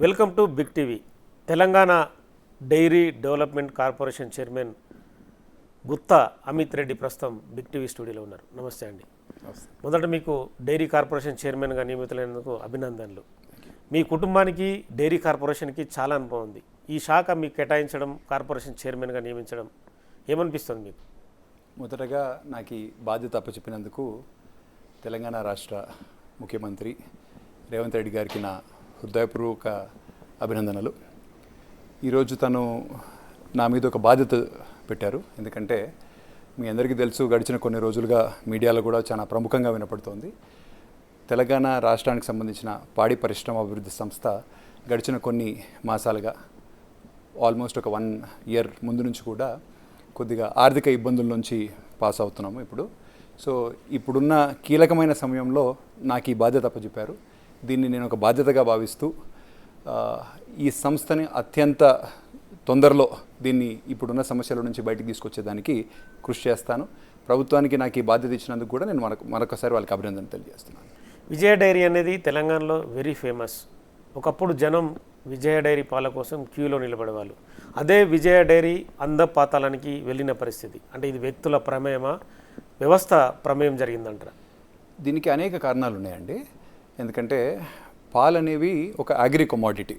Welcome to big TV. Telangana dairy development corporation chairman Gutta Amit Reddy ప్రస్తుతం big TV స్టూడియోలో ఉన్నారు. నమస్తే అండి. మొదట మీకు డైరీ కార్పొరేషన్ చైర్మన్గా నియమితులైనందుకు అభినందనలు. మీ కుటుంబానికి డైరీ కార్పొరేషన్కి చాలా అనుభవం ఉంది. ఈ శాఖ మీకు కేటాయించడం, కార్పొరేషన్ చైర్మన్గా నియమించడం ఏమనిపిస్తుంది మీకు? మొదటగా నాకు ఈ బాధ్యత అప్పచెప్పినందుకు తెలంగాణ రాష్ట్ర ముఖ్యమంత్రి రేవంత్ రెడ్డి గారికి నా హృదయపూర్వక అభినందనలు. ఈరోజు తను నా మీద ఒక బాధ్యత పెట్టారు. ఎందుకంటే మీ అందరికీ తెలుసు, గడిచిన కొన్ని రోజులుగా మీడియాలో కూడా చాలా ప్రముఖంగా వినపడుతోంది. తెలంగాణ రాష్ట్రానికి సంబంధించిన పాడి పరిశ్రమ అభివృద్ధి సంస్థ గడిచిన కొన్ని మాసాలుగా ఆల్మోస్ట్ ఒక 1 year ముందు నుంచి కూడా కొద్దిగా ఆర్థిక ఇబ్బందుల నుంచి పాస్ అవుతున్నాము ఇప్పుడు. సో ఇప్పుడున్న కీలకమైన సమయంలో నాకు ఈ బాధ్యత అప్పచెప్పారు. దీన్ని నేను ఒక బాధ్యతగా భావిస్తూ ఈ సంస్థని అత్యంత తొందరలో దీన్ని ఇప్పుడున్న సమస్యల నుంచి బయటికి తీసుకొచ్చేదానికి కృషి చేస్తాను. ప్రభుత్వానికి నాకు ఈ బాధ్యత ఇచ్చినందుకు కూడా నేను మరొకసారి వాళ్ళకి అభినందన తెలియజేస్తున్నాను. విజయ డైరీ అనేది తెలంగాణలో వెరీ ఫేమస్. ఒకప్పుడు జనం విజయ డైరీ పాల కోసం క్యూలో నిలబడేవాళ్ళు. అదే విజయ డైరీ అందపాతాళానికి వెళ్ళిన పరిస్థితి. అంటే ఇది వ్యక్తుల ప్రమేయమా, వ్యవస్థ ప్రమేయం జరిగిందంటారా? దీనికి అనేక కారణాలు ఉన్నాయండి. ఎందుకంటే పాలు అనేవి ఒక అగ్రి కమోడిటీ.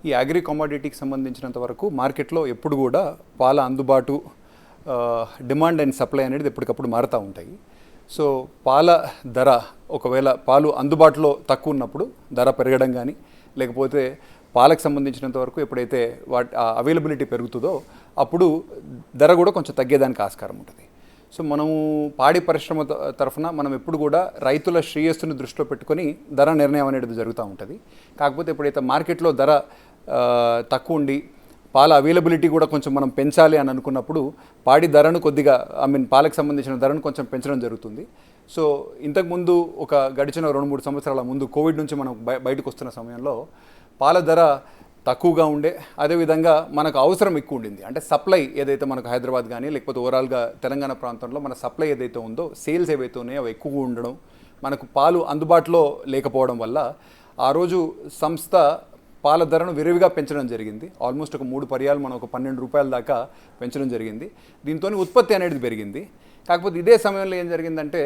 ఈ అగ్రి కమోడిటీకి సంబంధించినంత వరకు మార్కెట్లో ఎప్పుడు కూడా పాల అందుబాటు, డిమాండ్ అండ్ సప్లై అనేది ఎప్పటికప్పుడు మారుతూ ఉంటాయి. సో పాల ధర, ఒకవేళ పాలు అందుబాటులో తక్కువ ఉన్నప్పుడు ధర పెరగడం కానీ, లేకపోతే పాలకు సంబంధించినంత వరకు ఎప్పుడైతే అవైలబిలిటీ పెరుగుతుందో అప్పుడు ధర కూడా కొంచెం తగ్గేదానికి ఆస్కారం ఉంటుంది. సో మనము పాడి పరిశ్రమ తరఫున మనం ఎప్పుడు కూడా రైతుల శ్రేయస్సును దృష్టిలో పెట్టుకొని ధర నిర్ణయం అనేది జరుగుతూ ఉంటుంది. కాకపోతే ఎప్పుడైతే మార్కెట్లో ధర తక్కువ ఉండి పాల అవైలబిలిటీ కూడా కొంచెం మనం పెంచాలి అని అనుకున్నప్పుడు పాడి ధరను కొద్దిగా పాలకు సంబంధించిన ధరను కొంచెం పెంచడం జరుగుతుంది. సో ఇంతకుముందు ఒక గడిచిన 2-3 సంవత్సరాల ముందు కోవిడ్ నుంచి మనం బయటకు వస్తున్న సమయంలో పాల ధర తక్కువగా ఉండే, అదేవిధంగా మనకు అవసరం ఎక్కువ ఉండింది. అంటే సప్లై ఏదైతే మనకు హైదరాబాద్ కానీ లేకపోతే ఓవరాల్గా తెలంగాణ ప్రాంతంలో మన సప్లై ఏదైతే ఉందో, సేల్స్ ఏవైతే ఉన్నాయో అవి ఎక్కువగా ఉండడం, మనకు పాలు అందుబాటులో లేకపోవడం వల్ల ఆ రోజు సంస్థ పాల ధరను విరివిగా పెంచడం జరిగింది. ఆల్మోస్ట్ ఒక 3 పర్యాలు మనం ఒక 12 రూపాయల దాకా పెంచడం జరిగింది. దీంతో ఉత్పత్తి అనేది పెరిగింది. కాకపోతే ఇదే సమయంలో ఏం జరిగిందంటే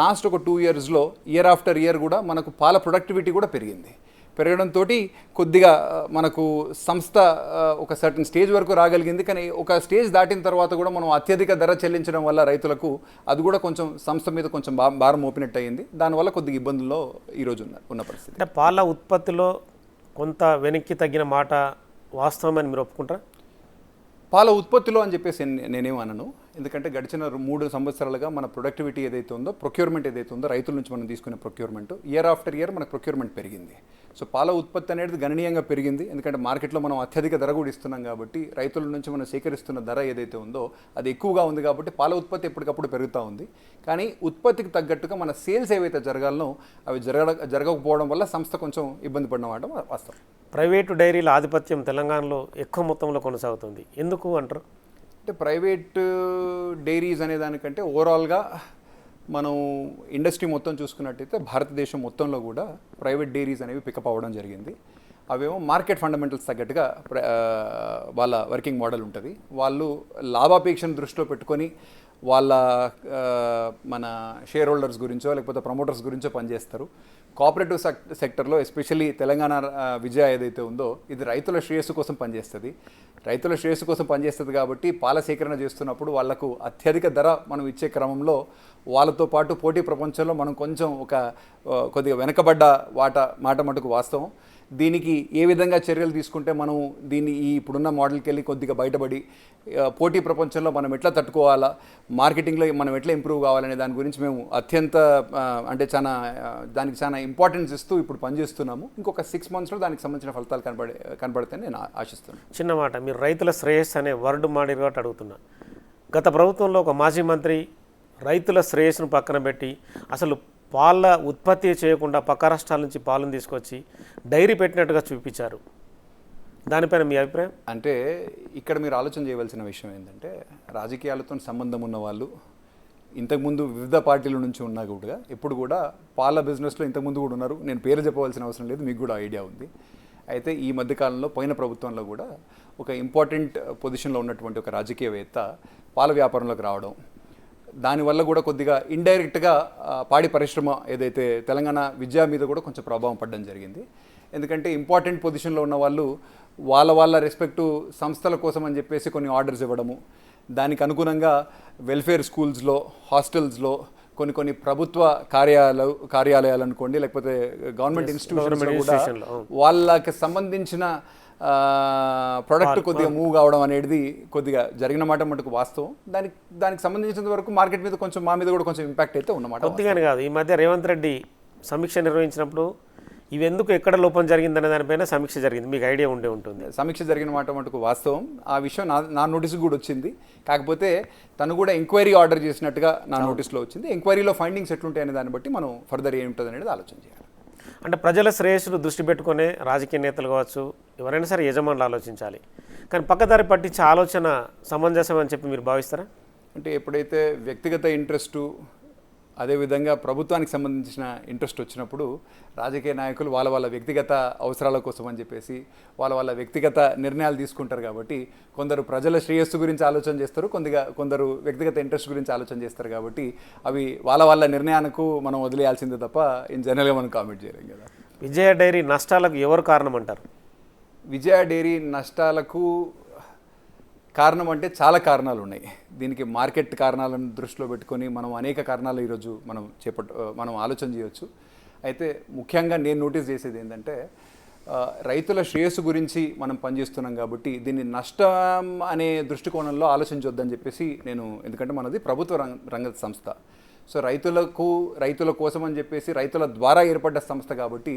లాస్ట్ ఒక 2 yearsలో ఇయర్ ఆఫ్టర్ ఇయర్ కూడా మనకు పాల ప్రొడక్టివిటీ కూడా పెరిగింది. పెరగడంతో కొద్దిగా మనకు సంస్థ ఒక సర్టన్ స్టేజ్ వరకు రాగలిగింది. కానీ ఒక స్టేజ్ దాటిన తర్వాత కూడా మనం అత్యధిక ధర చెల్లించడం వల్ల రైతులకు అది కూడా కొంచెం సంస్థ మీద కొంచెం భారం మోపినట్టు అయింది. దానివల్ల కొద్దిగా ఇబ్బందుల్లో ఈరోజు ఉన్న పరిస్థితి. అంటే పాల ఉత్పత్తిలో కొంత వెనక్కి తగ్గిన మాట వాస్తవమని మీరు ఒప్పుకుంటారా? పాల ఉత్పత్తిలో అని చెప్పేసి నేనేమనను. ఎందుకంటే గడిచిన 3 సంవత్సరాలుగా మన ప్రొడక్టివిటీ ఏదైతే ఉందో, ప్రొక్యూర్మెంట్ ఏదైతే ఉందో, రైతుల నుంచి మనం తీసుకునే ప్రొక్యూర్మెంట్ ఇయర్ ఆఫ్టర్ ఇయర్ మనకు ప్రొక్యూర్మెంట్ పెరిగింది. సో పాల ఉత్పత్తి అనేది గణనీయంగా పెరిగింది. ఎందుకంటే మార్కెట్లో మనం అత్యధిక ధర కూడా ఇస్తున్నాం కాబట్టి రైతుల నుంచి మనం సేకరిస్తున్న ధర ఏదైతే ఉందో అది ఎక్కువగా ఉంది కాబట్టి పాల ఉత్పత్తి ఎప్పటికప్పుడు పెరుగుతూ ఉంది. కానీ ఉత్పత్తికి తగ్గట్టుగా మన సేల్స్ ఏవైతే జరగాలనో అవి జరగకపోవడం వల్ల సంస్థ కొంచెం ఇబ్బంది పడినమాట వాస్తవం. ప్రైవేటు డైరీల ఆధిపత్యం తెలంగాణలో ఎక్కువ మొత్తంలో కొనసాగుతుంది. ఎందుకు అంటారు? అంటే ప్రైవేట్ డైరీస్ అనే దానికంటే ఓవరాల్గా మనం ఇండస్ట్రీ మొత్తం చూసుకున్నట్టయితే భారతదేశం మొత్తంలో కూడా ప్రైవేట్ డైరీస్ అనేవి పికప్ అవ్వడం జరిగింది. అవేమో మార్కెట్ ఫండమెంటల్స్ తగ్గట్టుగా వాళ్ళ వర్కింగ్ మోడల్ ఉంటుంది. వాళ్ళు లాభాపేక్షను దృష్టిలో పెట్టుకొని వాళ్ళ మన షేర్ హోల్డర్స్ గురించో లేకపోతే ప్రమోటర్స్ గురించో పనిచేస్తారు. కోఆపరేటివ్ సెక్టర్లో ఎస్పెషల్లీ తెలంగాణ విజయ ఏదైతే ఉందో ఇది రైతుల శ్రేయస్సు కోసం పనిచేస్తుంది. రైతుల శ్రేయస్సు కోసం పనిచేస్తుంది కాబట్టి పాల సేకరణ చేస్తున్నప్పుడు వాళ్లకు అత్యధిక ధర మనం ఇచ్చే క్రమంలో వాళ్ళతో పాటు పోటీ ప్రపంచంలో మనం కొంచెం కొద్దిగా వెనకబడ్డ మాట మటుకు వాస్తవం. దీనికి ఏ విధంగా చర్యలు తీసుకుంటే మనం దీన్ని ఈ ఇప్పుడున్న మోడల్కి వెళ్ళి కొద్దిగా బయటపడి పోటీ ప్రపంచంలో మనం ఎట్లా తట్టుకోవాలా, మార్కెటింగ్లో మనం ఎట్లా ఇంప్రూవ్ కావాలనే దాని గురించి మేము అత్యంత దానికి చాలా ఇంపార్టెన్స్ ఇస్తూ ఇప్పుడు పనిచేస్తున్నాము. ఇంకొక 6 monthsలో దానికి సంబంధించిన ఫలితాలు కనబడతాయని నేను ఆశిస్తున్నాను. చిన్న మాట, మీరు రైతుల శ్రేయస్సు అనే వర్డ్ మాడిరు కాబట్టి అడుగుతున్నా. గత ప్రభుత్వంలో ఒక మాజీ మంత్రి రైతుల శ్రేయస్సును పక్కన పెట్టి అసలు పాల ఉత్పత్తి చేయకుండా పక్క రాష్ట్రాల నుంచి పాలను తీసుకొచ్చి డైరీ పెట్టినట్టుగా చూపించారు. దానిపైన మీ అభిప్రాయం? అంటే ఇక్కడ మీరు ఆలోచన చేయవలసిన విషయం ఏంటంటే రాజకీయాలతో సంబంధం ఉన్న వాళ్ళు ఇంతకుముందు వివిధ పార్టీల నుంచి ఉన్నా కూడా ఎప్పుడు కూడా పాల బిజినెస్లో ఇంతకుముందు కూడా ఉన్నారు. నేను పేరు చెప్పవలసిన అవసరం లేదు, మీకు కూడా ఐడియా ఉంది. అయితే ఈ మధ్యకాలంలో పోయిన ప్రభుత్వంలో కూడా ఒక ఇంపార్టెంట్ పొజిషన్లో ఉన్నటువంటి ఒక రాజకీయవేత్త పాల వ్యాపారంలోకి రావడం, దానివల్ల కూడా కొద్దిగా ఇండైరెక్ట్గా పాడి పరిశ్రమ ఏదైతే తెలంగాణ విద్య మీద కూడా కొంచెం ప్రభావం పడడం జరిగింది. ఎందుకంటే ఇంపార్టెంట్ పొజిషన్లో ఉన్న వాళ్ళు వాళ్ళ రెస్పెక్టు సంస్థల కోసం అని చెప్పేసి కొన్ని ఆర్డర్స్ ఇవ్వడము, దానికి అనుగుణంగా వెల్ఫేర్ స్కూల్స్లో, హాస్టల్స్లో, కొన్ని ప్రభుత్వ కార్యాలయాలు అనుకోండి, లేకపోతే గవర్నమెంట్ ఇన్స్టిట్యూషన్స్లో కూడా వాళ్ళకి సంబంధించిన ప్రొడక్ట్ కొద్దిగా మూవ్ కావడం అనేది కొద్దిగా జరిగిన మాట మటుకు వాస్తవం. దానికి సంబంధించినంత వరకు మార్కెట్ మీద కొంచెం మా మీద కూడా కొంచెం ఇంపాక్ట్ అయితే ఉన్నమాట. కొద్దిగానే కాదు, ఈ మధ్య రేవంత్ రెడ్డి సమీక్ష నిర్వహించినప్పుడు ఇవి ఎందుకు ఎక్కడ లోపం జరిగిందనే దానిపైన సమీక్ష జరిగింది, మీకు ఐడియా ఉండే ఉంటుంది. సమీక్ష జరిగిన మాట మటుకు వాస్తవం. ఆ విషయం నా నోటీస్కి కూడా వచ్చింది. కాకపోతే తను కూడా ఎంక్వైరీ ఆర్డర్ చేసినట్టుగా నా నోటీస్లో వచ్చింది. ఎంక్వైరీలో ఫైండింగ్స్ ఎట్లుంటాయనే దాన్ని బట్టి మనం ఫర్దర్ ఏముంటుంది అనేది ఆలోచన చేయాలి. అంటే ప్రజల శ్రేయస్సును దృష్టి పెట్టుకునే రాజకీయ నేతలు కావచ్చు, ఎవరైనా సరే యజమానులు ఆలోచించాలి. కానీ పక్కదారి పట్టించే ఆలోచన సమంజసం అని చెప్పి మీరు భావిస్తారా? అంటే ఎప్పుడైతే వ్యక్తిగత ఇంట్రెస్టు అదేవిధంగా ప్రభుత్వానికి సంబంధించిన ఇంట్రెస్ట్ వచ్చినప్పుడు రాజకీయ నాయకులు వాళ్ళ వ్యక్తిగత అవసరాల కోసం అని చెప్పేసి వాళ్ళ వ్యక్తిగత నిర్ణయాలు తీసుకుంటారు. కాబట్టి కొందరు ప్రజల శ్రేయస్సు గురించి ఆలోచన చేస్తారు, కొందరు వ్యక్తిగత ఇంట్రెస్ట్ గురించి ఆలోచన చేస్తారు. కాబట్టి అవి వాళ్ళ నిర్ణయానికి మనం వదిలేయాల్సిందే తప్ప ఇన్ జనరల్గా మనం కామెంట్ చేయలేం కదా. విజయ డైరీ నష్టాలకు ఎవరు కారణం అంటారు? విజయ డైరీ నష్టాలకు కారణం అంటే చాలా కారణాలు ఉన్నాయి. దీనికి మార్కెట్ కారణాలను దృష్టిలో పెట్టుకొని మనం అనేక కారణాలు ఈరోజు మనం ఆలోచన చేయవచ్చు. అయితే ముఖ్యంగా నేను నోటీస్ చేసేది ఏంటంటే రైతుల శ్రేయస్సు గురించి మనం పనిచేస్తున్నాం కాబట్టి దీన్ని నష్టం అనే దృష్టికోణంలో ఆలోచించొద్దని చెప్పేసి ఎందుకంటే మనది ప్రభుత్వ రంగ సంస్థ. సో రైతుల కోసం అని చెప్పేసి రైతుల ద్వారా ఏర్పడ్డ సంస్థ కాబట్టి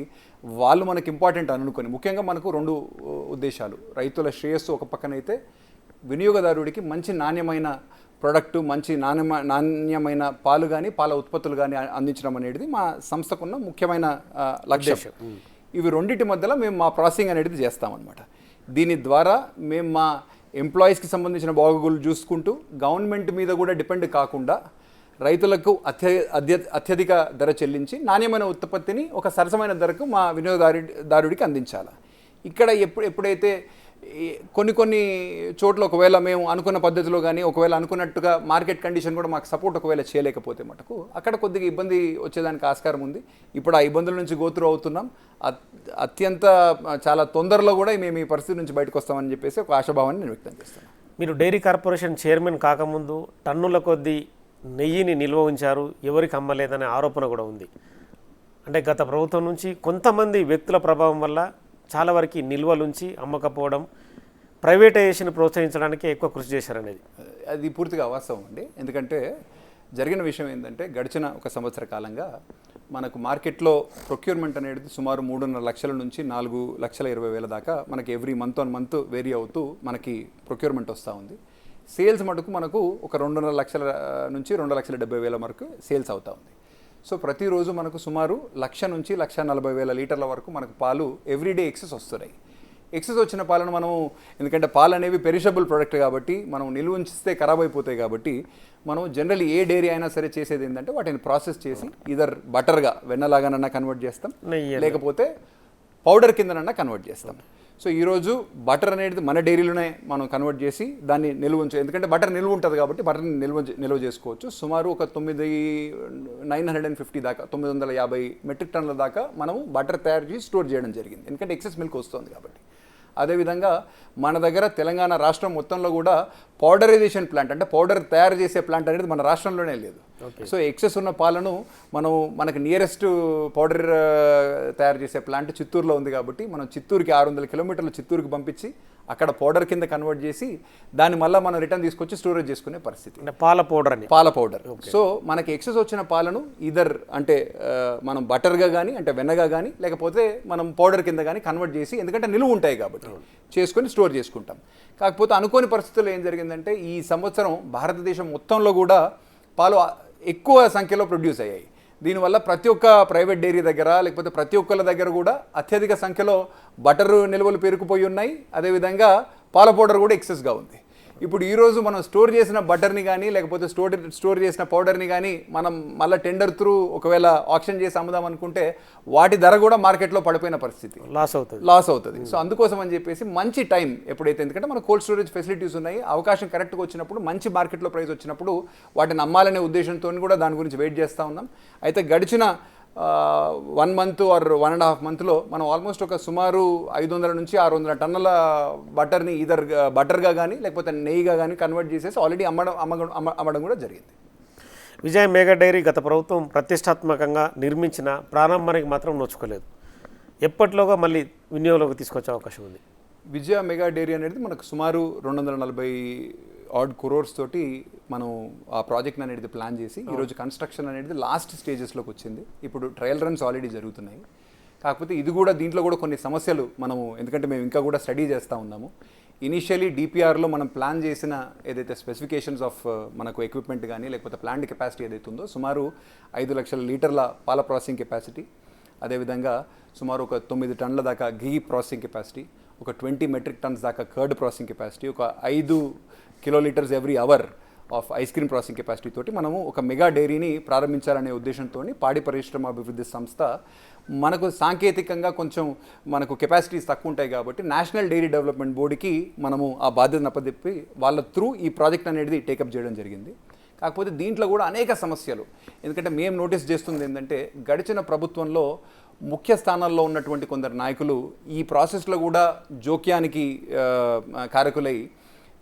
వాళ్ళు మనకు ఇంపార్టెంట్ అనుకొని ముఖ్యంగా మనకు రెండు ఉద్దేశాలు. రైతుల శ్రేయస్సు ఒక పక్కనైతే వినియోగదారుడికి మంచి నాణ్యమైన ప్రొడక్టు, మంచి నాణ్యమైన పాలు కానీ పాల ఉత్పత్తులు కానీ అందించడం అనేది మా సంస్థకున్న ముఖ్యమైన లక్ష్యం. ఇవి రెండింటి మధ్యలో మేము మా ప్రాసెసింగ్ అనేది చేస్తామన్నమాట. దీని ద్వారా మేము మా ఎంప్లాయీస్కి సంబంధించిన బాగోగులు చూసుకుంటూ గవర్నమెంట్ మీద కూడా డిపెండ్ కాకుండా రైతులకు అత్యధిక ధర చెల్లించి నాణ్యమైన ఉత్పత్తిని ఒక సరసమైన ధరకు మా వినియోగదారుడికి అందించాలి. ఇక్కడ ఎప్పుడైతే కొన్ని చోట్ల ఒకవేళ మేము అనుకున్న పద్ధతిలో కానీ ఒకవేళ అనుకున్నట్టుగా మార్కెట్ కండిషన్ కూడా మాకు సపోర్ట్ ఒకవేళ చేయలేకపోతే మటుకు అక్కడ కొద్దిగా ఇబ్బంది వచ్చేదానికి ఆస్కారం ఉంది. ఇప్పుడు ఆ ఇబ్బందుల నుంచి గోత్రు అవుతున్నాం. చాలా తొందరలో కూడా మేము ఈ పరిస్థితి నుంచి బయటకు వస్తామని చెప్పేసి ఒక ఆశాభావాన్ని నేను వ్యక్తం చేస్తాను. మీరు డైరీ కార్పొరేషన్ చైర్మన్ కాకముందు టన్నుల కొద్దీ నెయ్యిని నిల్వ ఉంచారు, ఎవరికి అమ్మలేదనే ఆరోపణ కూడా ఉంది. అంటే గత ప్రభుత్వం నుంచి కొంతమంది వ్యక్తుల ప్రభావం వల్ల చాలా వరకు నిల్వలుంచి అమ్మకపోవడం, ప్రైవేటైజేషన్ ప్రోత్సహించడానికి ఎక్కువ కృషి చేశారనేది అది పూర్తిగా అవాస్తవం అండి. ఎందుకంటే జరిగిన విషయం ఏంటంటే గడిచిన ఒక సంవత్సర కాలంగా మనకు మార్కెట్లో ప్రొక్యూర్మెంట్ అనేది సుమారు 3.5 లక్షల నుంచి 4,20,000 దాకా మనకి every month on month vary అవుతూ మనకి ప్రొక్యూర్మెంట్ వస్తూ ఉంది. సేల్స్ మటుకు మనకు ఒక 2.5 లక్షల నుంచి 2,70,000 వరకు సేల్స్ అవుతూ ఉంది. సో ప్రతిరోజు మనకు సుమారు 1,00,000 నుంచి 1,40,000 లీటర్ల వరకు మనకు పాలు ఎవ్రీడే ఎక్సెస్ వస్తున్నాయి. ఎక్సెస్ వచ్చిన పాలను మనం ఎందుకంటే పాలు అనేవి పెరిషబుల్ ప్రోడక్ట్ కాబట్టి మనం నిల్వ ఉంచిస్తే ఖరాబ్ అయిపోతాయి. కాబట్టి మనం జనరల్లీ ఏ డైరీ అయినా సరే చేసేది ఏంటంటే వాటిని ప్రాసెస్ చేసి ఇదర్ బటర్గా వెన్నలాగానన్నా కన్వర్ట్ చేస్తాం, లేకపోతే పౌడర్ కిందనన్నా కన్వర్ట్ చేస్తాం. సో ఈరోజు బటర్ అనేది మన డైరీలోనే మనం కన్వర్ట్ చేసి దాన్ని నిల్వ ఉంచు, ఎందుకంటే బటర్ నిల్వ ఉంటుంది కాబట్టి బటర్ని నిల్వ చేసుకోవచ్చు. సుమారు ఒక 950 దాకా 950 మెట్రిక్ టన్నుల దాకా మనము బటర్ తయారు చేసి స్టోర్ చేయడం జరిగింది, ఎందుకంటే ఎక్సెస్ మిల్క్ వస్తుంది కాబట్టి. అదేవిధంగా మన దగ్గర తెలంగాణ రాష్ట్రం మొత్తంలో కూడా పౌడరైజేషన్ ప్లాంట్ అంటే పౌడర్ తయారు చేసే ప్లాంట్ అనేది మన రాష్ట్రంలోనే లేదు. సో ఎక్సెస్ ఉన్న పాలను మనకు నియరెస్ట్ పౌడర్ తయారు చేసే ప్లాంట్ చిత్తూరులో ఉంది కాబట్టి మనం చిత్తూరుకి 600 కిలోమీటర్లు చిత్తూరుకి పంపించి అక్కడ పౌడర్ కింద కన్వర్ట్ చేసి దాన్ని మళ్ళీ మనం రిటర్న్ తీసుకొచ్చి స్టోరేజ్ చేసుకునే పరిస్థితి. పాల పౌడర్. సో మనకి ఎక్సెస్ వచ్చిన పాలను ఇదర్ అంటే మనం బటర్గా కానీ అంటే వెన్నగా కానీ లేకపోతే మనం పౌడర్ కింద కానీ కన్వర్ట్ చేసి, ఎందుకంటే నిలువ ఉంటాయి కాబట్టి చేసుకొని స్టోర్ చేసుకుంటాం. కాకపోతే అనుకోని పరిస్థితుల్లో ఏం జరిగిందంటే ఈ సంవత్సరం భారతదేశం మొత్తంలో కూడా పాలు ఎక్కువ సంఖ్యలో ప్రొడ్యూస్ అయ్యాయి. దీనివల్ల ప్రతి ఒక్క ప్రైవేట్ డైరీ దగ్గర లేకపోతే ప్రతి ఒక్కళ్ళ దగ్గర కూడా అత్యధిక సంఖ్యలో బటరు నిల్వలు పేరుకుపోయి ఉన్నాయి. అదేవిధంగా పాల పౌడర్ కూడా ఎక్సెస్గా ఉంది. ఇప్పుడు ఈరోజు మనం స్టోర్ చేసిన బటర్ని కానీ లేకపోతే స్టోర్ చేసిన పౌడర్ని కానీ మనం మళ్ళీ టెండర్ త్రూ ఒకవేళ ఆక్షన్ చేసి అమ్ముదాం అనుకుంటే వాటి ధర కూడా మార్కెట్లో పడిపోయిన పరిస్థితి, లాస్ అవుతుంది. సో అందుకోసం అని చెప్పేసి మంచి టైం ఎప్పుడైతే, ఎందుకంటే మన కోల్డ్ స్టోరేజ్ ఫెసిలిటీస్ ఉన్నాయి, అవకాశం కరెక్ట్గా వచ్చినప్పుడు మంచి మార్కెట్లో ప్రైస్ వచ్చినప్పుడు వాటిని అమ్మాలనే ఉద్దేశంతో కూడా దాని గురించి వెయిట్ చేస్తూ ఉన్నాం. అయితే గడిచిన 1 మంత్ ఆర్ 1.5 మంత్లో మనం ఆల్మోస్ట్ ఒక సుమారు 500 నుంచి 600 టన్నుల బటర్ని ఈధర్ బటర్గా కానీ లేకపోతే నెయ్యిగా కానీ కన్వర్ట్ చేసేసి ఆల్రెడీ అమ్మడం కూడా జరిగింది. విజయ మెగా డైరీ గత ప్రభుత్వం ప్రతిష్టాత్మకంగా నిర్మించిన ప్రారంభానికి మాత్రం నోచుకోలేదు. ఎప్పటిలోగా మళ్ళీ వినియోగంలోకి తీసుకొచ్చే అవకాశం ఉంది? విజయ మెగా డైరీ అనేది మనకు సుమారు 240 ఆడ్ క్రోర్స్ తోటి మనం ఆ ప్రాజెక్ట్ అనేది ప్లాన్ చేసి ఈరోజు కన్స్ట్రక్షన్ అనేది లాస్ట్ స్టేజెస్లోకి వచ్చింది. ఇప్పుడు ట్రయల్ రన్స్ ఆల్రెడీ జరుగుతున్నాయి. కాకపోతే ఇది కూడా దీంట్లో కూడా కొన్ని సమస్యలు మనము, ఎందుకంటే మేము ఇంకా కూడా స్టడీ చేస్తూ ఉన్నాము. ఇనిషియలీ డిపిఆర్లో మనం ప్లాన్ చేసిన ఏదైతే స్పెసిఫికేషన్స్ ఆఫ్ మనకు ఎక్విప్మెంట్ కానీ లేకపోతే ప్లాంట్ కెపాసిటీ ఏదైతే ఉందో సుమారు 5 లక్షల లీటర్ల పాల ప్రాసెసింగ్ కెపాసిటీ, అదేవిధంగా సుమారు ఒక 9 టన్నుల దాకా ఘీ ప్రాసెసింగ్ కెపాసిటీ, ఒక 20 మెట్రిక్ టన్స్ దాకా కర్డ్ ప్రాసెసింగ్ కెపాసిటీ, ఒక 5 kilolitres every hour of ice cream processing capacity తోటి మనము ఒక మెగా డైరీని ప్రారంభించాలనే ఉద్దేశంతో పాడి పరిశ్రమ అభివృద్ధి సంస్థ, మనకు సాంకేతికంగా కొంచెం మనకు కెపాసిటీస్ తక్కువ ఉంటాయి కాబట్టి నేషనల్ డైరీ డెవలప్మెంట్ బోర్డుకి మనము ఆ బాధ్యతను అప్పచెప్పి వాళ్ళ త్రూ ఈ ప్రాజెక్ట్ అనేది టేకప్ చేయడం జరిగింది. కాకపోతే దీంట్లో కూడా అనేక సమస్యలు, ఎందుకంటే మేము నోటీస్ చేస్తుంది ఏంటంటే గడిచిన ప్రభుత్వంలో ముఖ్య స్థానాల్లో ఉన్నటువంటి కొందరు నాయకులు ఈ ప్రాసెస్లో కూడా జోక్యానికి కారకులై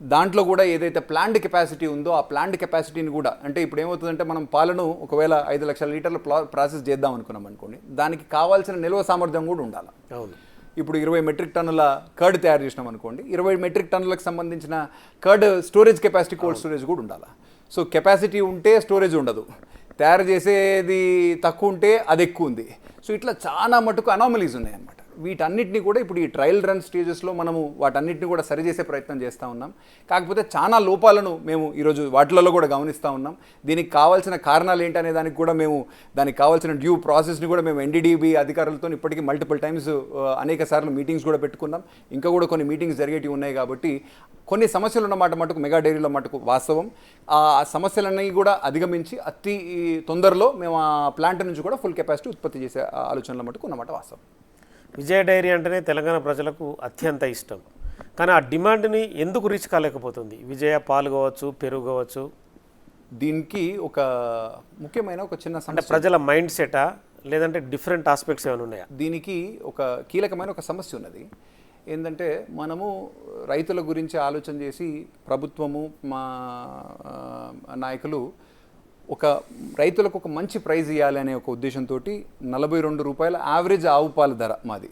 దాంట్లో కూడా ఏదైతే ప్లాంట్ కెపాసిటీ ఉందో ఆ ప్లాంట్ కెపాసిటీని కూడా, అంటే ఇప్పుడు ఏమవుతుందంటే మనం పాలను ఒకవేళ 5 లక్షల లీటర్ల ప్రాసెస్ చేద్దాం అనుకున్నాం అనుకోండి, దానికి కావాల్సిన నిల్వ సామర్థ్యం కూడా ఉండాలి. అవును. ఇప్పుడు 20 మెట్రిక్ టన్నుల కర్డ్ తయారు చేసినాం అనుకోండి, 20 మెట్రిక్ టన్నులకు సంబంధించిన curd storage capacity, cold storage కూడా ఉండాలి. సో కెపాసిటీ ఉంటే స్టోరేజ్ ఉండదు, తయారు చేసేది తక్కువ ఉంటే అది ఎక్కువ ఉంది. సో ఇట్లా చాలా మటుకు అనామలీస్ ఉన్నాయన్నమాట. వీటన్నిటిని కూడా ఇప్పుడు ఈ ట్రయల్ రన్ స్టేజెస్లో మనము వాటన్నిటిని కూడా సరిచేసే ప్రయత్నం చేస్తూ ఉన్నాం. కాకపోతే చాలా లోపాలను మేము ఈరోజు వాటిలలో కూడా గమనిస్తూ ఉన్నాం. దీనికి కావాల్సిన కారణాలు ఏంటనే దానికి కూడా మేము దానికి కావాల్సిన డ్యూ ప్రాసెస్ని కూడా మేము ఎన్డీడీబీ అధికారులతో ఇప్పటికీ మల్టిపుల్ టైమ్స్ అనేక సార్లు మీటింగ్స్ కూడా పెట్టుకున్నాం. ఇంకా కూడా కొన్ని మీటింగ్స్ జరిగేటివి ఉన్నాయి. కాబట్టి కొన్ని సమస్యలు ఉన్నమాట మటుకు మెగా డైరీలో మటుకు వాస్తవం. ఆ సమస్యలన్నీ కూడా అధిగమించి అతి తొందరలో మేము ఆ ప్లాంట్ నుంచి కూడా ఫుల్ కెపాసిటీ ఉత్పత్తి చేసే ఆలోచనలో మటుకు ఉన్నమాట వాస్తవం. విజయ డైరీ అంటేనే తెలంగాణ ప్రజలకు అత్యంత ఇష్టం. కానీ ఆ డిమాండ్ని ఎందుకు రీచ్ కాలేకపోతుంది? విజయ పాలు కావచ్చు, పెరుగు కావచ్చు, దీనికి ఒక ముఖ్యమైన ఒక చిన్న సమస్య, అంటే ప్రజల మైండ్ సెటా లేదంటే డిఫరెంట్ ఆస్పెక్ట్స్ ఏమైనా ఉన్నాయా? దీనికి ఒక కీలకమైన ఒక సమస్య ఉన్నది. ఏంటంటే మనము రైతుల గురించి ఆలోచన చేసి ప్రభుత్వము మా నాయకులు ఒక రైతులకు ఒక మంచి ప్రైజ్ ఇవ్వాలి అనే ఒక ఉద్దేశంతో 42 రూపాయల యావరేజ్ ఆవు పాల ధర మాది.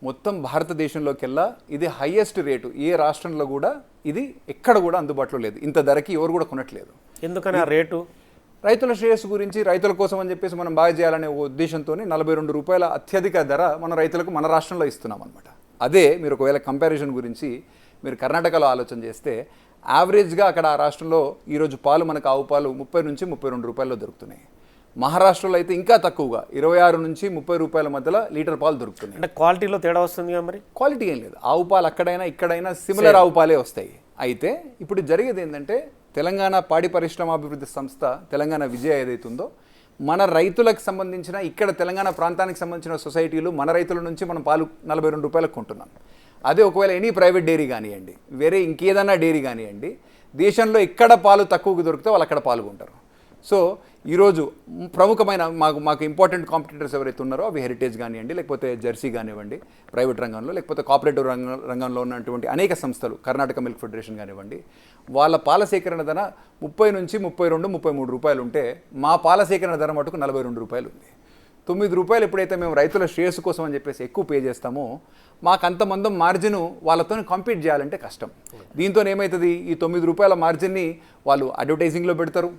మొత్తం భారతదేశంలోకెల్లా ఇది హైయెస్ట్ రేటు. ఏ రాష్ట్రంలో కూడా ఇది ఎక్కడ కూడా అందుబాటులో లేదు. ఇంత ధరకి ఎవరు కూడా కొనట్లేదు. ఎందుకని ఆ రేటు? రైతుల శ్రేయస్సు గురించి, రైతుల కోసం అని చెప్పేసి మనం బాగా చేయాలనే ఉద్దేశంతో 42 రూపాయల అత్యధిక ధర మన రైతులకు మన రాష్ట్రంలో ఇస్తున్నాం అనమాట. అదే మీరు ఒకవేళ కంపారిజన్ గురించి మీరు కర్ణాటకలో ఆలోచన చేస్తే యావరేజ్గా అక్కడ ఆ రాష్ట్రంలో ఈరోజు పాలు మనకు ఆవు పాలు 30 నుంచి 32 రూపాయల్లో దొరుకుతున్నాయి. మహారాష్ట్రలో అయితే ఇంకా తక్కువగా 26 నుంచి 30 రూపాయల మధ్యలో లీటర్ పాలు దొరుకుతున్నాయి. అంటే క్వాలిటీలో తేడా వస్తుంది కదా? మరి క్వాలిటీ ఏం లేదు, ఆవు పాలు అక్కడైనా ఇక్కడైనా సిమిలర్ ఆవు పాలే వస్తాయి. అయితే ఇప్పుడు జరిగేది ఏంటంటే తెలంగాణ పాడి పరిశ్రమాభివృద్ధి సంస్థ తెలంగాణ విజయ ఏదైతుందో మన రైతులకు సంబంధించిన ఇక్కడ తెలంగాణ ప్రాంతానికి సంబంధించిన సొసైటీలు మన రైతుల నుంచి మనం పాలు 42 రూపాయలకు కొంటున్నాం. అదే ఒకవేళ ఎనీ ప్రైవేట్ డైరీ కానివ్వండి, వేరే ఇంకేదన్నా డైరీ కానివ్వండి, దేశంలో ఎక్కడ పాలు తక్కువకు దొరికితే వాళ్ళు అక్కడ పాల్గొంటారు. సో ఈరోజు ప్రముఖమైన మాకు ఇంపార్టెంట్ కాంపిటీటర్స్ ఎవరైతే ఉన్నారో అవి హెరిటేజ్ కానివ్వండి, లేకపోతే జెర్సీ కానివ్వండి ప్రైవేట్ రంగంలో, లేకపోతే కోఆపరేటివ్ రంగంలో ఉన్నటువంటి అనేక సంస్థలు, కర్ణాటక మిల్క్ ఫెడరేషన్ కానివ్వండి, వాళ్ళ పాల సేకరణ ధర 30 నుంచి 32, 33 రూపాయలు ఉంటే మా పాల సేకరణ ధర మటుకు 42 రూపాయలు ఉంది. 9 రూపాయలు ఎప్పుడైతే మేము రైతుల శ్రేయస్సు కోసం అని చెప్పేసి ఎక్కువ పే చేస్తామో మాకు అంతమంది మార్జిన్ వాళ్ళతో కాంపీట్ చేయాలంటే కష్టం. దీంతో ఏమవుతుంది, ఈ 9 రూపాయల మార్జిన్ని వాళ్ళు అడ్వర్టైజింగ్లో పెడతారు,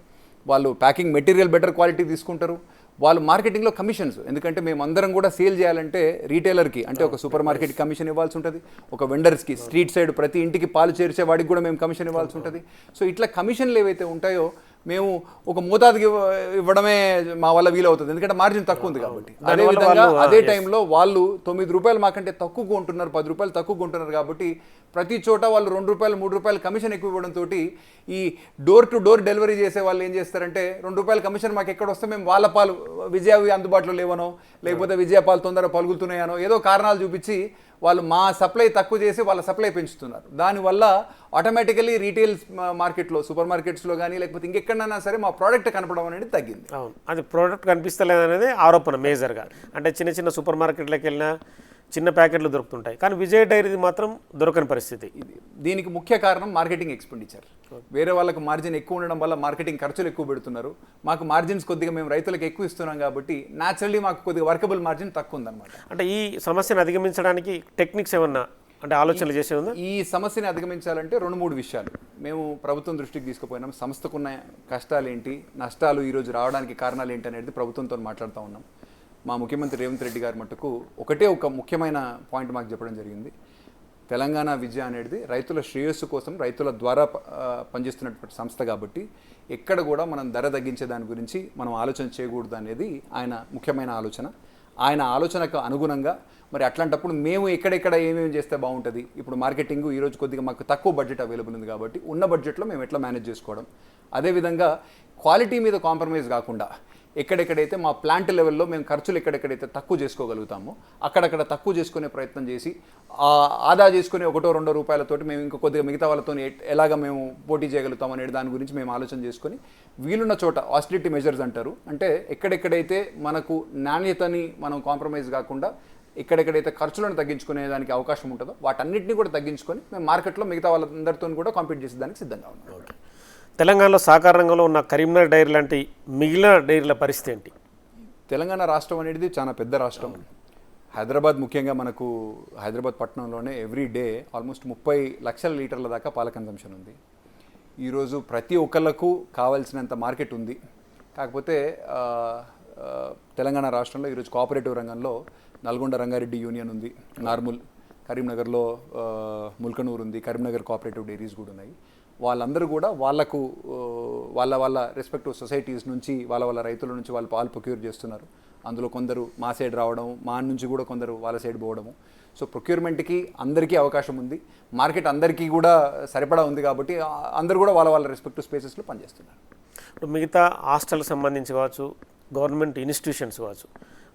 వాళ్ళు ప్యాకింగ్ మెటీరియల్ బెటర్ క్వాలిటీ తీసుకుంటారు, వాళ్ళు మార్కెటింగ్లో కమిషన్స్, ఎందుకంటే మేము అందరం కూడా సేల్ చేయాలంటే రీటైలర్కి అంటే ఒక సూపర్ మార్కెట్కి కమిషన్ ఇవ్వాల్సి ఉంటుంది, ఒక వెండర్స్కి స్ట్రీట్ సైడ్ ప్రతి ఇంటికి పాలు చేర్చే వాడికి కూడా మేము కమిషన్ ఇవ్వాల్సి ఉంటుంది. సో ఇట్లా కమిషన్లు ఏవైతే ఉంటాయో మేము ఒక మోతాదుకి ఇవ్వడమే మా వల్ల వీలవుతుంది, ఎందుకంటే మార్జిన్ తక్కువ ఉంది కాబట్టి. అదేవిధంగా అదే టైంలో వాళ్ళు ₹9 మాకంటే తక్కువ కొంటున్నారు, ₹10 తక్కువ కొంటున్నారు కాబట్టి ప్రతి చోట వాళ్ళు ₹2 ₹3 కమిషన్ ఎక్కువ ఇవ్వడంతో ఈ డోర్ టు డోర్ డెలివరీ చేసే వాళ్ళు ఏం చేస్తారంటే ₹2 కమిషన్ మాకు ఎక్కడ వస్తే మేము వాళ్ళ పాలు విజయవి అందుబాటులో లేవనో, లేకపోతే విజయ పాలు తొందరగా పలుకుతున్నాయనో ఏదో కారణాలు చూపించి వాళ్ళు మా సప్లై తక్కువ చేసి వాళ్ళ సప్లై పెంచుతున్నారు. దానివల్ల ఆటోమేటికలీ రీటైల్ మార్కెట్లో, సూపర్ మార్కెట్స్లో కానీ లేకపోతే ఇంకెక్కడైనా సరే మా ప్రోడక్ట్ కనపడడం అనేది తగ్గింది. అవును, అది ప్రోడక్ట్ కనిపిస్తలేదు అనేది ఆరోపణ మేజర్గా. అంటే చిన్న చిన్న సూపర్ మార్కెట్లోకి వెళ్ళినా చిన్న ప్యాకెట్లు దొరుకుతుంటాయి, కానీ విజయ డైరీది మాత్రం దొరకని పరిస్థితి. దీనికి ముఖ్య కారణం మార్కెటింగ్ ఎక్స్పెండిచర్. వేరే వాళ్ళకు మార్జిన్ ఎక్కువ ఉండడం వల్ల మార్కెటింగ్ ఖర్చులు ఎక్కువ పెడుతున్నారు. మాకు మార్జిన్స్ కొద్దిగా మేము రైతులకు ఎక్కువ ఇస్తున్నాం కాబట్టి న్యాచురల్లీ మాకు కొద్దిగా వర్కబుల్ మార్జిన్ తక్కువ ఉందన్నమాట. అంటే ఈ సమస్యను అధిగమించడానికి టెక్నిక్స్ ఏమన్నా అంటే ఆలోచనలు చేసే ఉందా? ఈ సమస్యని అధిగమించాలంటే 2-3 విషయాలు మేము ప్రభుత్వం దృష్టికి తీసుకుపోయినాం. సంస్థకున్న కష్టాలు ఏంటి, నష్టాలు ఈరోజు రావడానికి కారణాలు ఏంటి అనేది ప్రభుత్వంతో మాట్లాడుతూ ఉన్నాం. మా ముఖ్యమంత్రి రేవంత్ రెడ్డి గారి మట్టుకు ఒక ముఖ్యమైన పాయింట్ మాకు చెప్పడం జరిగింది. తెలంగాణ విద్య అనేది రైతుల శ్రేయస్సు కోసం రైతుల ద్వారా పనిచేస్తున్నటువంటి సంస్థ కాబట్టి ఎక్కడ కూడా మనం ధర తగ్గించే దాని గురించి మనం ఆలోచన చేయకూడదు అనేది ఆయన ముఖ్యమైన ఆలోచన. ఆయన ఆలోచనకు అనుగుణంగా మరి అట్లాంటప్పుడు మేము ఎక్కడెక్కడ ఏమేమి చేస్తే బాగుంటుంది. ఇప్పుడు మార్కెటింగ్ ఈరోజు కొద్దిగా మాకు తక్కువ బడ్జెట్ అవైలబుల్ ఉంది కాబట్టి ఉన్న బడ్జెట్లో మేము ఎట్లా మేనేజ్ చేసుకోవడం, అదేవిధంగా క్వాలిటీ మీద కాంప్రమైజ్ కాకుండా ఎక్కడెక్కడైతే మా ప్లాంట్ లెవెల్లో మేము ఖర్చులు ఎక్కడెక్కడైతే తక్కువ చేసుకోగలుగుతామో అక్కడక్కడ తక్కువ చేసుకునే ప్రయత్నం చేసి ఆదా చేసుకునే ₹1-2 మేము ఇంకో కొద్దిగా మిగతా వాళ్ళతో ఎలాగ మేము పోటీ చేయగలుగుతాం అనే దాని గురించి మేము ఆలోచన చేసుకొని వీలున్న చోట ఆస్టిలిటీ మెజర్స్ అంటారు, అంటే ఎక్కడెక్కడైతే మనకు నాణ్యతని మనం కాంప్రమైజ్ కాకుండా ఎక్కడెక్కడైతే ఖర్చులను తగ్గించుకునే దానికి అవకాశం ఉంటుందో వాటన్నిటిని కూడా తగ్గించుకొని మేము మార్కెట్లో మిగతా వాళ్ళందరితో కూడా కాంపీట్ చేసేదానికి సిద్ధంగా ఉన్నాం. తెలంగాణలో సహకార రంగంలో ఉన్న కరీంనగర్ డైరీ లాంటి మిగిలిన డైరీల పరిస్థితి ఏంటి? తెలంగాణ రాష్ట్రం అనేది చాలా పెద్ద రాష్ట్రం. హైదరాబాద్ ముఖ్యంగా మనకు హైదరాబాద్ పట్టణంలోనే ఎవ్రీ డే ఆల్మోస్ట్ 30 లక్షల లీటర్ల దాకా పాల కన్సంప్షన్ ఉంది. ఈరోజు ప్రతి ఒక్కళ్ళకు కావాల్సినంత మార్కెట్ ఉంది. కాకపోతే తెలంగాణ రాష్ట్రంలో ఈరోజు కోఆపరేటివ్ రంగంలో నల్గొండ రంగారెడ్డి యూనియన్ ఉంది, నార్మల్, కరీంనగర్లో ముల్కనూరు ఉంది, కరీంనగర్ కోఆపరేటివ్ డైరీస్ కూడా ఉన్నాయి. వాళ్ళందరూ కూడా వాళ్ళకు వాళ్ళ రెస్పెక్టివ్ సొసైటీస్ నుంచి వాళ్ళ రైతుల నుంచి వాళ్ళు పాలు ప్రొక్యూర్ చేస్తున్నారు. అందులో కొందరు మా సైడ్ రావడం, మా నుంచి కూడా కొందరు వాళ్ళ సైడ్ పోవడము. సో ప్రొక్యూర్మెంట్కి అందరికీ అవకాశం ఉంది, మార్కెట్ అందరికీ కూడా సరిపడా ఉంది కాబట్టి అందరూ కూడా వాళ్ళ రెస్పెక్టివ్ స్పేసెస్లో పనిచేస్తున్నారు. ఇప్పుడు మిగతా హాస్టల్కి సంబంధించి కావచ్చు, గవర్నమెంట్ ఇన్స్టిట్యూషన్స్ కావచ్చు,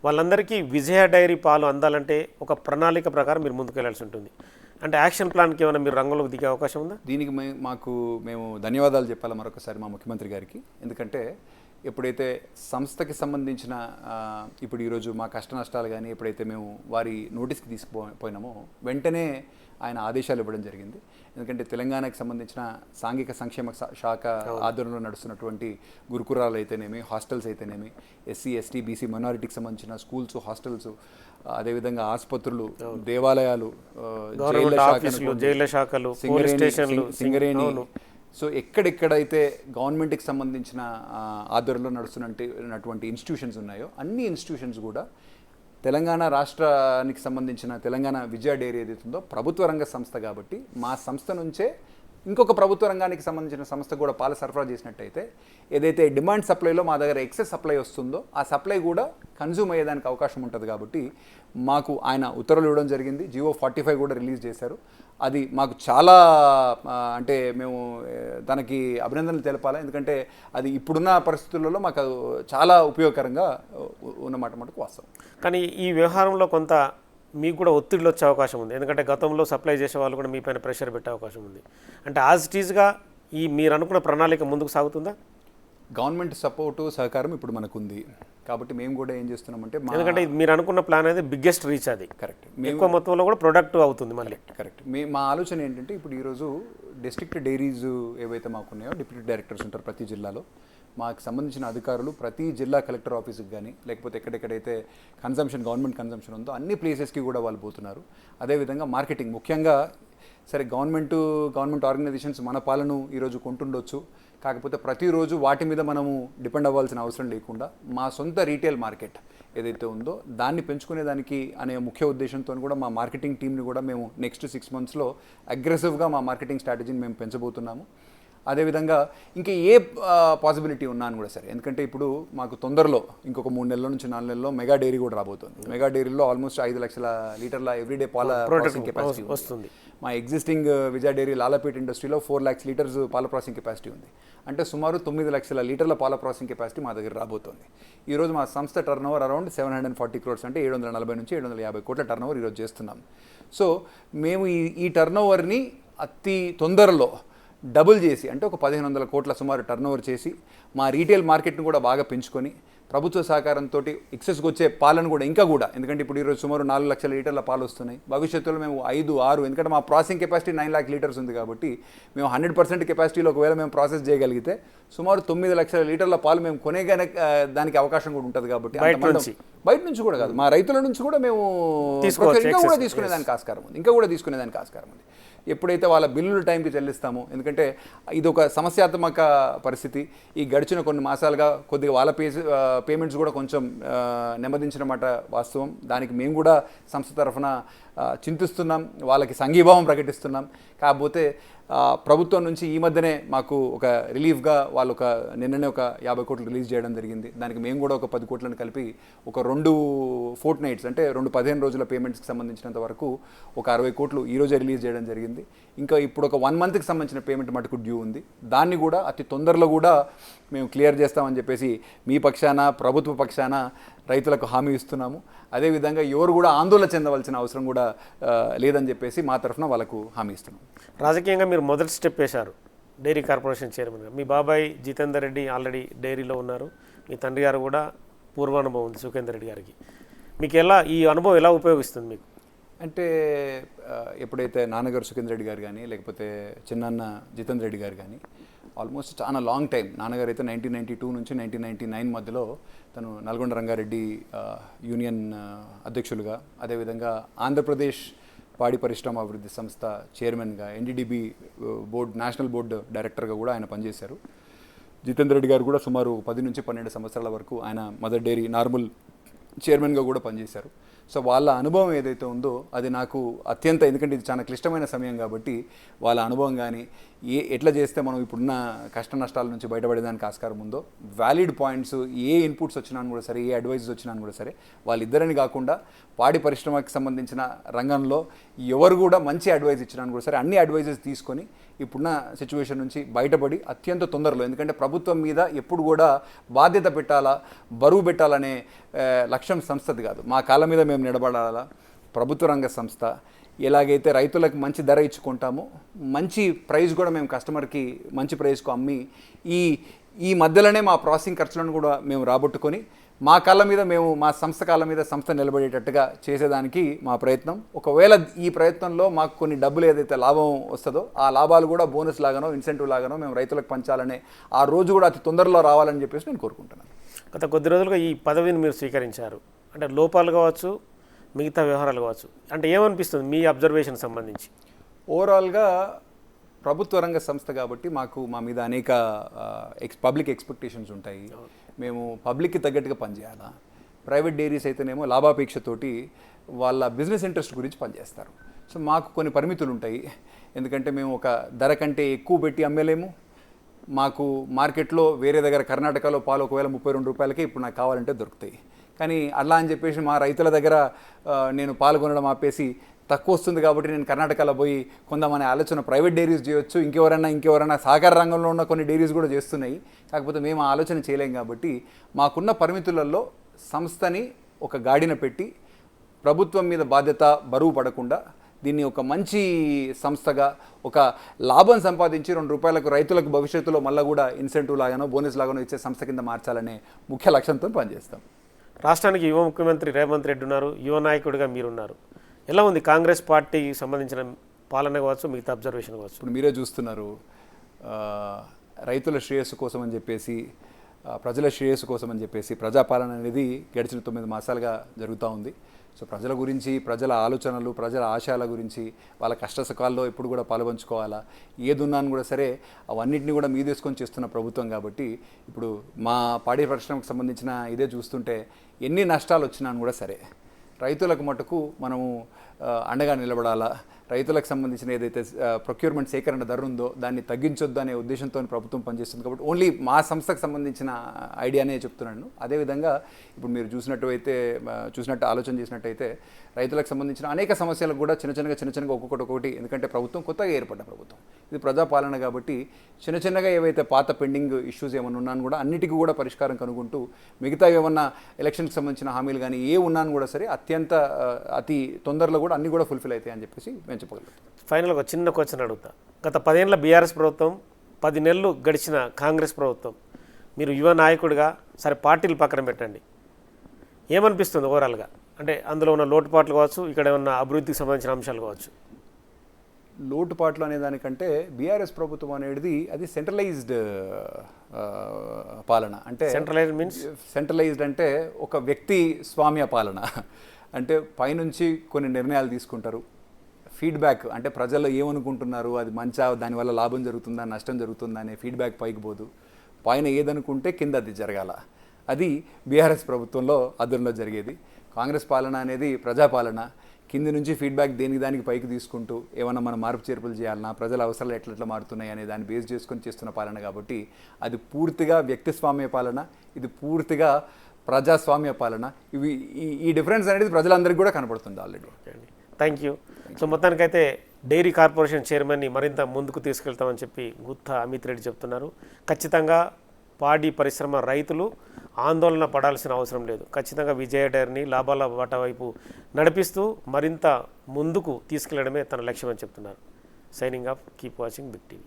వాళ్ళందరికీ విజయ డైరీ పాలు అందాలంటే ఒక ప్రణాళిక ప్రకారం మీరు ముందుకెళ్లాల్సి ఉంటుంది. అంటే యాక్షన్ ప్లాన్కి ఏమైనా మీరు రంగంలోకి దిగే అవకాశం ఉందా? దీనికి మేము ధన్యవాదాలు చెప్పాలి మరొకసారి మా ముఖ్యమంత్రి గారికి. ఎందుకంటే ఎప్పుడైతే సంస్థకి సంబంధించిన ఇప్పుడు ఈరోజు మా కష్ట నష్టాలు కానీ ఎప్పుడైతే మేము వారి నోటీస్కి తీసుకుపోయినామో వెంటనే ఆయన ఆదేశాలు ఇవ్వడం జరిగింది. ఎందుకంటే తెలంగాణకి సంబంధించిన సాంఘిక సంక్షేమ శాఖ ఆధ్వర్యంలో నడుస్తున్నటువంటి గురుకులాలు అయితేనేమి, హాస్టల్స్ అయితేనేమి, ఎస్సీ ఎస్టీ బీసీ మైనారిటీకి సంబంధించిన స్కూల్స్, హాస్టల్స్, అదేవిధంగా ఆసుపత్రులు, దేవాలయాలు, జైళ్ళ శాఖలు, సింగరేణి, సో ఎక్కడెక్కడైతే గవర్నమెంట్కి సంబంధించిన ఆధ్వర్యంలో నడుస్తున్నటువంటి ఇన్స్టిట్యూషన్స్ ఉన్నాయో అన్ని ఇన్స్టిట్యూషన్స్ కూడా తెలంగాణ రాష్ట్రానికి సంబంధించిన తెలంగాణ విజయ డైరీ ఏదైతుందో ప్రభుత్వ రంగ సంస్థ కాబట్టి మా సంస్థ నుంచే ఇంకొక ప్రభుత్వ రంగానికి సంబంధించిన సంస్థ కూడా పాలు సరఫరా చేసినట్టయితే ఏదైతే డిమాండ్ సప్లైలో మా దగ్గర ఎక్సెస్ సప్లై వస్తుందో ఆ సప్లై కూడా కన్జ్యూమ్ అయ్యేదానికి అవకాశం ఉంటుంది. కాబట్టి మాకు ఆయన ఉత్తర్వులు ఇవ్వడం జరిగింది, GO 45 కూడా రిలీజ్ చేశారు. అది మాకు చాలా అంటే మేము దానికి అభినందనలు తెలపాలి. ఎందుకంటే అది ఇప్పుడున్న పరిస్థితులలో మాకు చాలా ఉపయోగకరంగా ఉన్నమాట మటుకు వాస్తవం. కానీ ఈ వ్యవహారంలో కొంత మీకు కూడా ఒత్తిడిలో వచ్చే అవకాశం ఉంది, ఎందుకంటే గతంలో సప్లై చేసే వాళ్ళు కూడా మీ పైన ప్రెషర్ పెట్టే అవకాశం ఉంది. అంటే యాజ్ ఇట్ ఈజ్గా ఈ మీరు అనుకున్న ప్రణాళిక ముందుకు సాగుతుందా? గవర్నమెంట్ సపోర్టు సహకారం ఇప్పుడు మనకు ఉంది కాబట్టి మేము కూడా ఏం చేస్తున్నామంటే ఎందుకంటే మీరు అనుకున్న ప్లాన్ అనేది బిగ్గెస్ట్ రీచ్, అది కరెక్ట్, ఎక్కువ మొత్తంలో కూడా ప్రొడక్ట్ అవుతుంది మళ్ళీ. కరెక్ట్. మా ఆలోచన ఏంటంటే ఇప్పుడు ఈరోజు డిస్ట్రిక్ట్ డైరీస్ ఏవైతే మాకు ఉన్నాయో డిప్యూటీ డైరెక్టర్స్ ఉంటారు ప్రతి జిల్లాలో, మాకు సంబంధించిన అధికారులు ప్రతి జిల్లా కలెక్టర్ ఆఫీస్కి కానీ లేకపోతే ఎక్కడెక్కడైతే గవర్నమెంట్ కన్సంప్షన్ ఉందో అన్ని ప్లేసెస్కి కూడా వాళ్ళు పోతున్నారు. అదేవిధంగా మార్కెటింగ్ ముఖ్యంగా సరే గవర్నమెంట్ ఆర్గనైజేషన్స్ మన పాలను ఈరోజు కొంటుండొచ్చు, కాకపోతే ప్రతిరోజు వాటి మీద మనము డిపెండ్ అవ్వాల్సిన అవసరం లేకుండా మా సొంత రీటైల్ మార్కెట్ ఏదైతే ఉందో దాన్ని పెంచుకునేదానికి అనే ముఖ్య ఉద్దేశంతో కూడా మా మార్కెటింగ్ టీమ్ని కూడా మేము నెక్స్ట్ 6 monthsలో అగ్రెసివ్గా మా మార్కెటింగ్ స్ట్రాటజీని మేము పెంచబోతున్నాము. అదేవిధంగా ఇంకా ఏ పాసిబిలిటీ ఉన్నా అని కూడా సరే, ఎందుకంటే ఇప్పుడు మాకు తొందరలో ఇంకొక 3 నెలల నుంచి 4 నెలల్లో మెగా డైరీ కూడా రాబోతుంది. మెగా డైరీలో ఆల్మోస్ట్ 5 లక్షల లీటర్ల ఎవ్రీడే పాల ప్రాసెసింగ్ కెపాసిటీ వస్తుంది. మా ఎగ్జిస్టింగ్ విజయ డైరీ లాలాపేట్ ఇండస్ట్రీలో 4 lakhs లీటర్స్ పాల ప్రాసెసింగ్ కెపాసిటీ ఉంది. అంటే సుమారు 9 లక్షల లీటర్ల పాల ప్రాసెసింగ్ కెపాసిటీ మా దగ్గర రాబోతోంది. ఈరోజు మా సంస్థ టర్నోవర్ అరౌండ్ 740 crores, అంటే 740 నుంచి 750 కోట్ల టర్నోవర్ ఈరోజు చేస్తున్నాం. సో మేము ఈ టర్నోవర్ని అతి తొందరలో డబుల్ చేసి, అంటే ఒక 1500 కోట్ల సుమారు టర్నోవర్ చేసి మా రీటైల్ మార్కెట్ను కూడా బాగా పెంచుకొని ప్రభుత్వ సహకారంతో ఎక్సెస్కి వచ్చే పాలను కూడా ఇంకా కూడా, ఎందుకంటే ఇప్పుడు ఈరోజు సుమారు 4 లక్షల లీటర్ల పాలు వస్తున్నాయి. భవిష్యత్తులో మేము 5, 6, ఎందుకంటే మా ప్రాసెసింగ్ కెపాసిటీ 9 lakh లీటర్స్ ఉంది కాబట్టి మేము 100% కెపాసిటీలో ఒకవేళ మేము ప్రాసెస్ చేయగలిగితే సుమారు 9 లక్షల లీటర్ల పాలు మేము కొనేగానే దానికి అవకాశం కూడా ఉంటుంది. కాబట్టి బయట నుంచి కూడా కాదు, మా రైతుల నుంచి కూడా మేము ఇంకా కూడా తీసుకునేదానికి ఆస్కారం ఉంది. ఎప్పుడైతే వాళ్ళ బిల్లులు టైంకి చెల్లిస్తామో, ఎందుకంటే ఇది ఒక సమస్యాత్మక పరిస్థితి. ఈ గడిచిన కొన్ని మాసాలుగా కొద్దిగా వాళ్ళ పేమెంట్స్ కూడా కొంచెం నెమ్మదించినమాట వాస్తవం. దానికి మేము కూడా సంస్థ తరఫున చింతిస్తున్నాం, వాళ్ళకి సంఘీభావం ప్రకటిస్తున్నాం. కాకపోతే ప్రభుత్వం నుంచి ఈ మధ్యనే మాకు ఒక రిలీఫ్గా వాళ్ళు నిన్ననే ఒక 50 కోట్లు రిలీజ్ చేయడం జరిగింది. దానికి మేము కూడా ఒక 10 కోట్లను కలిపి ఒక 2 fortnights, అంటే 15 రోజుల పేమెంట్స్కి సంబంధించినంత వరకు ఒక 60 కోట్లు ఈరోజే రిలీజ్ చేయడం జరిగింది. ఇంకా ఇప్పుడు ఒక 1 monthకి సంబంధించిన పేమెంట్ మటుకు డ్యూ ఉంది. దాన్ని కూడా అతి తొందరలో కూడా మేము క్లియర్ చేస్తామని చెప్పేసి మీ పక్షాన, ప్రభుత్వ పక్షాన రైతులకు హామీ ఇస్తున్నాము. అదేవిధంగా ఎవరు కూడా ఆందోళన చెందవలసిన అవసరం కూడా లేదని చెప్పేసి మా తరఫున వాళ్ళకు హామీ ఇస్తున్నాం. రాజకీయంగా మీరు మొదటి స్టెప్ వేశారు డైరీ కార్పొరేషన్ చైర్మన్గా. మీ బాబాయ్ జితేందర్ రెడ్డి ఆల్రెడీ డైరీలో ఉన్నారు, మీ తండ్రి గారు కూడా పూర్వానుభవం ఉంది సుఖేందర్ రెడ్డి గారికి. మీకు ఈ అనుభవం ఎలా ఉపయోగిస్తుంది మీకు? అంటే ఎప్పుడైతే నాన్నగారు సుఖేందర్ రెడ్డి గారు కానీ, లేకపోతే చిన్నాన్న జితేందర్ రెడ్డి గారు కానీ ఆల్మోస్ట్ చాలా లాంగ్ టైం, నాన్నగారు అయితే 1992 నుంచి 1999 మధ్యలో తను నల్గొండ రంగారెడ్డి యూనియన్ అధ్యక్షులుగా, అదేవిధంగా ఆంధ్రప్రదేశ్ పాడి పరిశ్రమ అభివృద్ధి సంస్థ చైర్మన్గా, ఎన్డీడీబీ బోర్డ్ నేషనల్ బోర్డు డైరెక్టర్గా కూడా ఆయన పనిచేశారు. జితేందర్ రెడ్డి గారు కూడా సుమారు 10 నుంచి 12 సంవత్సరాల వరకు ఆయన మదర్ డైరీ నార్మల్ చైర్మన్గా కూడా పనిచేశారు. సో వాళ్ళ అనుభవం ఏదైతే ఉందో అది నాకు అత్యంత, ఎందుకంటే ఇది చాలా క్లిష్టమైన సమయం కాబట్టి వాళ్ళ అనుభవం కానీ ఎట్లా చేస్తే మనం ఇప్పుడున్న కష్ట నష్టాల నుంచి బయటపడేదానికి ఆస్కారం ఉందో, వ్యాలిడ్ పాయింట్స్, ఏ ఇన్పుట్స్ వచ్చినా కూడా సరే, ఏ అడ్వైజెస్ వచ్చినా కూడా సరే, వాళ్ళిద్దరని కాకుండా పాడి పరిశ్రమకి సంబంధించిన రంగంలో ఎవరు కూడా మంచి అడ్వైజ్ ఇచ్చినా కూడా సరే, అన్ని అడ్వైజెస్ తీసుకొని ఇప్పుడున్న సిచ్యువేషన్ నుంచి బయటపడి అత్యంత తొందరలో, ఎందుకంటే ప్రభుత్వం మీద ఎప్పుడు కూడా బాధ్యత పెట్టాలా, బరువు పెట్టాలనే లక్ష్యం సంస్థది కాదు. మా కాళ్ళ మీద మేము నిలబడాలా. ప్రభుత్వ రంగ సంస్థ ఎలాగైతే రైతులకు మంచి ధర ఇచ్చుకుంటామో, మంచి ప్రైస్ కూడా మేము కస్టమర్కి మంచి ప్రైస్కు అమ్మి ఈ మధ్యలోనే మా ప్రాసెసింగ్ ఖర్చులను కూడా మేము రాబట్టుకొని మా కాళ్ళ మీద మేము, మా సంస్థ కాళ్ళ మీద సంస్థ నిలబడేటట్టుగా చేసేదానికి మా ప్రయత్నం. ఒకవేళ ఈ ప్రయత్నంలో మాకు కొన్ని డబ్బులు ఏదైతే లాభం వస్తుందో ఆ లాభాలు కూడా బోనస్ లాగానో, ఇన్సెంటివ్ లాగానో మేము రైతులకు పంచాలనే ఆ రోజు కూడా అతి తొందరలో రావాలని చెప్పేసి నేను కోరుకుంటున్నాను. గత కొద్ది రోజులుగా ఈ పదవిని మీరు స్వీకరించారు, అంటే లోపాలు కావచ్చు, మిగతా వ్యవహారాలు కావచ్చు, అంటే ఏమనిపిస్తుంది మీ అబ్జర్వేషన్ సంబంధించి? ఓవరాల్గా ప్రభుత్వ రంగ సంస్థ కాబట్టి మా మీద అనేక పబ్లిక్ ఎక్స్పెక్టేషన్స్ ఉంటాయి. మేము పబ్లిక్కి తగ్గట్టుగా పనిచేయాలా. ప్రైవేట్ డైరీస్ అయితేనేమో లాభాపేక్షతోటి వాళ్ళ బిజినెస్ ఇంట్రెస్ట్ గురించి పనిచేస్తారు. సో మాకు కొన్ని పరిమితులు ఉంటాయి, ఎందుకంటే మేము ఒక ధర కంటే ఎక్కువ పెట్టి అమ్మలేము. మాకు మార్కెట్లో వేరే దగ్గర కర్ణాటకలో పాలు ఒకవేళ 32 రూపాయలకే ఇప్పుడు నాకు కావాలంటే దొరుకుతాయి. కానీ అలా అని చెప్పేసి మా రైతుల దగ్గర నేను పాలు కొనడం ఆపేసి తక్కువ వస్తుంది కాబట్టి నేను కర్ణాటకలో పోయి కొందామనే ఆలోచన ప్రైవేట్ డైరీస్ చేయొచ్చు, ఇంకెవరైనా సహకార రంగంలో ఉన్న కొన్ని డైరీస్ కూడా చేస్తున్నాయి. కాకపోతే మేము ఆ ఆలోచన చేయలేం కాబట్టి మాకున్న పరిమితులలో సంస్థని ఒక గాడిన పెట్టి ప్రభుత్వం మీద బాధ్యత బరువు పడకుండా దీన్ని ఒక మంచి సంస్థగా, ఒక లాభం సంపాదించి 2 రూపాయలకు రైతులకు భవిష్యత్తులో మళ్ళీ కూడా ఇన్సెంటివ్ లాగానో, బోనస్ లాగానో ఇచ్చే సంస్థ కింద మార్చాలనే ముఖ్య లక్ష్యంతో పనిచేస్తాం. రాష్ట్రానికి యువ ముఖ్యమంత్రి రేవంత్ రెడ్డి ఉన్నారు, యువ నాయకుడిగా మీరున్నారు. ఎలా ఉంది కాంగ్రెస్ పార్టీకి సంబంధించిన పాలన కావచ్చు, మిగతా అబ్జర్వేషన్ కావచ్చు? ఇప్పుడు మీరే చూస్తున్నారు, రైతుల శ్రేయస్సు కోసం అని చెప్పేసి, ప్రజల శ్రేయస్సు కోసం అని చెప్పేసి ప్రజాపాలన అనేది గడిచిన 9 మాసాలుగా జరుగుతూ ఉంది. సో ప్రజల గురించి, ప్రజల ఆలోచనలు, ప్రజల ఆశయాల గురించి, వాళ్ళ కష్టసుఖాల్లో ఎప్పుడు కూడా పాలుపంచుకోవాలా, ఏదున్నాను కూడా సరే అవన్నింటినీ కూడా మీదేసుకొని చేస్తున్న ప్రభుత్వం కాబట్టి ఇప్పుడు మా పాడి పరిశ్రమకు సంబంధించిన ఇదే చూస్తుంటే ఎన్ని నష్టాలు వచ్చినా కూడా సరే రైతులకు మటుకు మనము అండగా నిలబడాలా, రైతులకు సంబంధించిన ఏదైతే ప్రొక్యూర్మెంట్ సేకరణ ధర ఉందో దాన్ని తగ్గించొద్దు అనే ఉద్దేశంతో ప్రభుత్వం పనిచేస్తుంది. కాబట్టి ఓన్లీ మా సంస్థకు సంబంధించిన ఐడియానే చెప్తున్నాను. అదేవిధంగా ఇప్పుడు మీరు చూసినట్టు ఆలోచన చేసినట్టయితే రైతులకు సంబంధించిన అనేక సమస్యలకు కూడా చిన్న చిన్నగా ఒక్కొక్కటి, ఎందుకంటే ప్రభుత్వం కొత్తగా ఏర్పడ్డ ప్రభుత్వం, ఇది ప్రజాపాలన కాబట్టి చిన్నగా ఏవైతే పాత పెండింగ్ ఇష్యూస్ ఏమైనా ఉన్నాను కూడా అన్నిటికీ కూడా పరిష్కారం కనుగొంటూ మిగతా ఏమన్నా ఎలక్షన్కి సంబంధించిన హామీలు కానీ ఏ ఉన్నాను కూడా సరే అతి తొందరలో కూడా అన్నీ కూడా ఫుల్ఫిల్ అవుతాయి అని చెప్పేసి మేము చెప్పగలుగుతాం. ఫైనల్గా ఒక చిన్న క్వశ్చన్ అడుగుతా. గత 10 ఏళ్ళ బీఆర్ఎస్ ప్రభుత్వం, 10 నెలలు గడిచిన కాంగ్రెస్ ప్రభుత్వం, మీరు యువ నాయకుడిగా సరే పార్టీలు పక్కన పెట్టండి, ఏమనిపిస్తుంది ఓవరాల్గా? అంటే అందులో ఉన్న లోటుపాట్లు కావచ్చు, ఇక్కడ ఉన్న అభివృద్ధికి సంబంధించిన అంశాలు కావచ్చు. లోటుపాట్లు అనే దానికంటే బీఆర్ఎస్ ప్రభుత్వం అనేది అది సెంట్రలైజ్డ్ పాలన. అంటే సెంట్రలైజ్డ్ అంటే ఒక వ్యక్తి స్వామ్య పాలన. అంటే పైనుంచి కొన్ని నిర్ణయాలు తీసుకుంటారు, ఫీడ్బ్యాక్ అంటే ప్రజలు ఏమనుకుంటున్నారు, అది మంచా, దానివల్ల లాభం జరుగుతుందా నష్టం జరుగుతుందా అనే ఫీడ్బ్యాక్ పైకి పోదు, పైన ఏదనుకుంటే కింద అది జరగాల. అది బీఆర్ఎస్ ప్రభుత్వంలో అదురులో జరిగేది. కాంగ్రెస్ పాలన అనేది ప్రజాపాలన, కింది నుంచి ఫీడ్బ్యాక్ దానికి పైకి తీసుకుంటూ ఏమన్నా మనం మార్పు చేర్పులు చేయాలన్నా, ప్రజల అవసరాలు ఎట్లా మారుతున్నాయి అనే దాన్ని బేస్ చేసుకొని చేస్తున్న పాలన. కాబట్టి అది పూర్తిగా వ్యక్తిస్వామ్య పాలన, ఇది పూర్తిగా ప్రజాస్వామ్య పాలన. ఈ డిఫరెన్స్ అనేది ప్రజలందరికీ కూడా కనపడుతుంది ఆల్రెడీ. Thank you. సో మొత్తానికైతే డైరీ కార్పొరేషన్ చైర్మన్ని మరింత ముందుకు తీసుకెళ్తామని చెప్పి గుత్తా అమిత్ రెడ్డి చెప్తున్నారు. ఖచ్చితంగా పాడి పరిశ్రమ రైతులు ఆందోళన పడాల్సిన అవసరం లేదు. ఖచ్చితంగా విజయ డైరీని లాభాల బాట వైపు నడిపిస్తూ మరింత ముందుకు తీసుకెళ్లడమే తన లక్ష్యం అని చెప్తున్నారు. Signing off, keep watching big TV.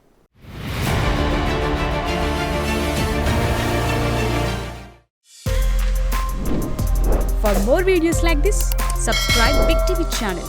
For more videos like this, subscribe Big TV channel.